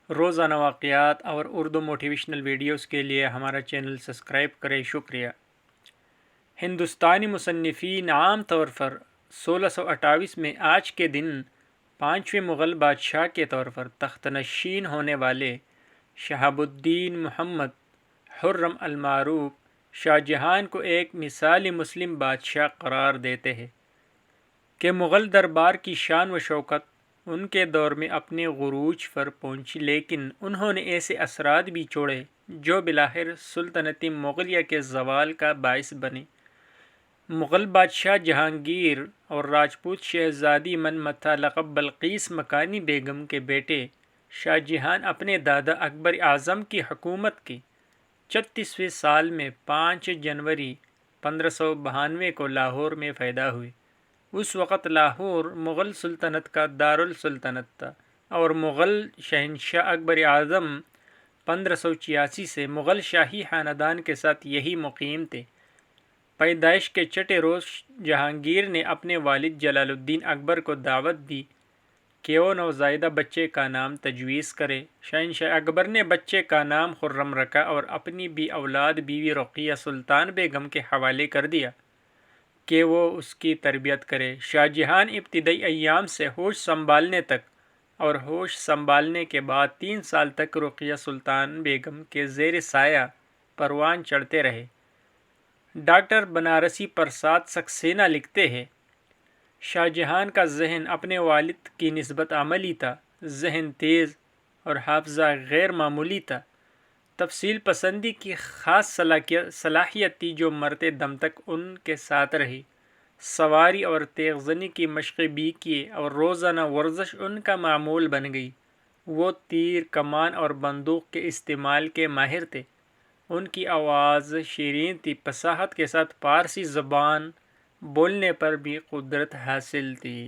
روزانہ واقعات اور اردو موٹیویشنل ویڈیوز کے لیے ہمارا چینل سبسکرائب کریں۔ شکریہ۔ ہندوستانی مصنفین عام طور پر 1628 میں آج کے دن 5ویں مغل بادشاہ کے طور پر تخت نشین ہونے والے شہاب الدین محمد خرم المعروف شاہ جہان کو ایک مثالی مسلم بادشاہ قرار دیتے ہیں کہ مغل دربار کی شان و شوکت ان کے دور میں اپنے عروج پر پہنچی، لیکن انہوں نے ایسے اثرات بھی چھوڑے جو بالآخر سلطنت مغلیہ کے زوال کا باعث بنے۔ مغل بادشاہ جہانگیر اور راجپوت شہزادی منمتھا لقب بلقیس مکانی بیگم کے بیٹے شاہ جہان اپنے دادا اکبر اعظم کی حکومت کے 36ویں سال میں 5 جنوری 1592 کو لاہور میں پیدا ہوئے۔ اس وقت لاہور مغل سلطنت کا دارالسلطنت تھا اور مغل شہنشاہ اکبر اعظم 1586 سے مغل شاہی خاندان کے ساتھ یہی مقیم تھے۔ پیدائش کے چھٹے روز جہانگیر نے اپنے والد جلال الدین اکبر کو دعوت دی کہ وہ نوزائیدہ بچے کا نام تجویز کرے۔ شہنشاہ اکبر نے بچے کا نام خرم رکھا اور اپنی بھی اولاد بیوی رقیہ سلطان بیگم کے حوالے کر دیا کہ وہ اس کی تربیت کرے۔ شاہ جہان ابتدائی ایام سے ہوش سنبھالنے تک اور ہوش سنبھالنے کے بعد 3 سال تک رقیہ سلطان بیگم کے زیر سایہ پروان چڑھتے رہے۔ ڈاکٹر بنارسی پرساد سکسینہ لکھتے ہیں، شاہ جہان کا ذہن اپنے والد کی نسبت عملی تھا، ذہن تیز اور حافظہ غیر معمولی تھا۔ تفصیل پسندی کی خاص صلاحیت تھی جو مرتے دم تک ان کے ساتھ رہی۔ سواری اور تیغ زنی کی مشقیں بھی کیے اور روزانہ ورزش ان کا معمول بن گئی۔ وہ تیر، کمان اور بندوق کے استعمال کے ماہر تھے۔ ان کی آواز شیرین تھی، فصاحت کے ساتھ فارسی زبان بولنے پر بھی قدرت حاصل تھی۔